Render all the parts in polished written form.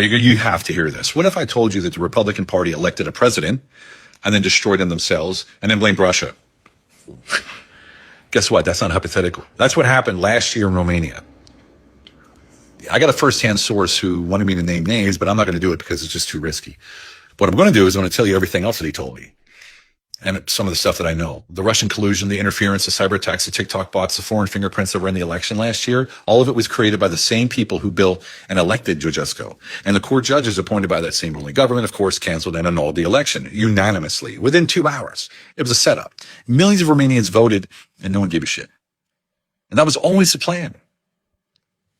You have to hear this. What if I told you that the Republican Party elected a president and then destroyed them themselves and then blamed Russia? Guess what? That's not hypothetical. That's what happened last year in Romania. I got a firsthand source who wanted me to name names, but I'm not going to do it because it's just too risky. What I'm going to do is I'm going to tell you everything else that he told me and some of the stuff that I know. The Russian collusion, the interference, the cyber attacks, the TikTok bots, the foreign fingerprints that were in the election last year, all of it was created by the same people who built and elected Georgescu. And the court judges appointed by that same ruling government, of course, canceled and annulled the election unanimously within 2 hours. It was a setup. Millions of Romanians voted and no one gave a shit. And that was always the plan.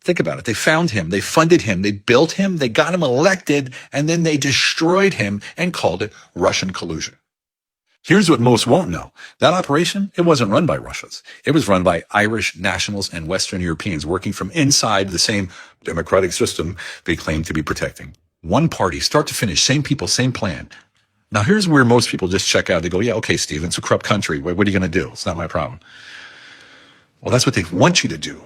Think about it. They found him. They funded him. They built him. They got him elected. And then they destroyed him and called it Russian collusion. Here's what most won't know. That operation, it wasn't run by Russians. It was run by Irish nationals and Western Europeans working from inside the same democratic system they claim to be protecting. One party, start to finish, same people, same plan. Now, here's where most people just check out. They go, yeah, okay, Steve, it's a corrupt country. What are you going to do? It's not my problem. Well, that's what they want you to do.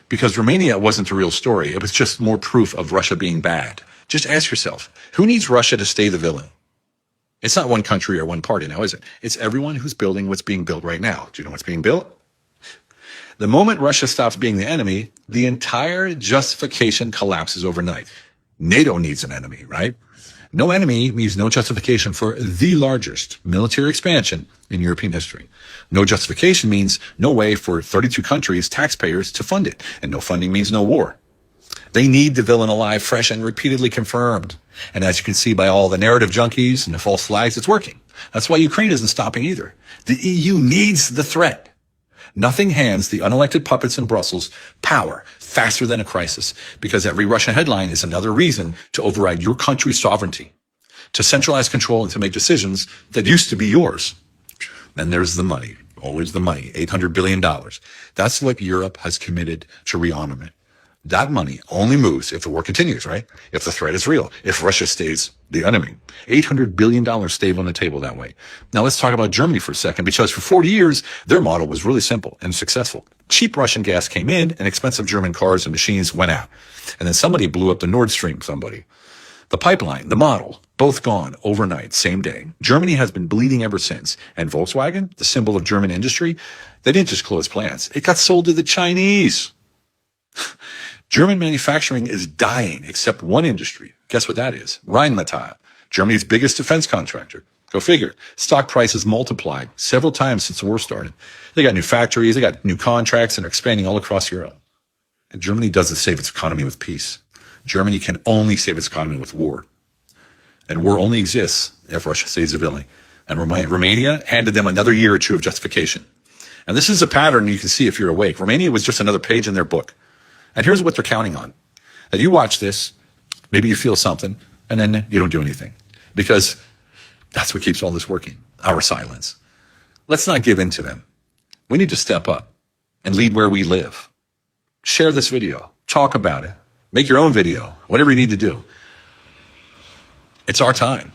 Because Romania wasn't the real story. It was just more proof of Russia being bad. Just ask yourself, who needs Russia to stay the villain? It's not one country or one party now, is it? It's everyone who's building what's being built right now. Do you know what's being built? The moment Russia stops being the enemy, the entire justification collapses overnight. NATO needs an enemy, right? No enemy means no justification for the largest military expansion in European history. No justification means no way for 32 countries, taxpayers, to fund it. And no funding means no war. They need the villain alive, fresh, and repeatedly confirmed. And as you can see by all the narrative junkies and the false flags, it's working. That's why Ukraine isn't stopping either. The EU needs the threat. Nothing hands the unelected puppets in Brussels power faster than a crisis, because every Russian headline is another reason to override your country's sovereignty, to centralize control and to make decisions that used to be yours. Then there's the money, always the money, $800 billion. That's what Europe has committed to rearmament. That money only moves if the war continues, right? If the threat is real, if Russia stays the enemy. $800 billion stayed on the table that way. Now let's talk about Germany for a second, because for 40 years, their model was really simple and successful. Cheap Russian gas came in and expensive German cars and machines went out. And then somebody blew up the Nord Stream, The pipeline, the model, both gone overnight, same day. Germany has been bleeding ever since. And Volkswagen, the symbol of German industry, they didn't just close plants. It got sold to the Chinese. German manufacturing is dying, except one industry. Guess what that is? Rheinmetall, Germany's biggest defense contractor. Go figure. Stock prices multiplied several times since the war started. They got new factories, they got new contracts, and are expanding all across Europe. And Germany doesn't save its economy with peace. Germany can only save its economy with war. And war only exists if Russia stays the villain. And Romania handed them another year or two of justification. And this is a pattern you can see if you're awake. Romania was just another page in their book. And here's what they're counting on. That you watch this, maybe you feel something, and then you don't do anything. Because that's what keeps all this working, our silence. Let's not give in to them. We need to step up and lead where we live. Share this video. Talk about it. Make your own video. Whatever you need to do. It's our time.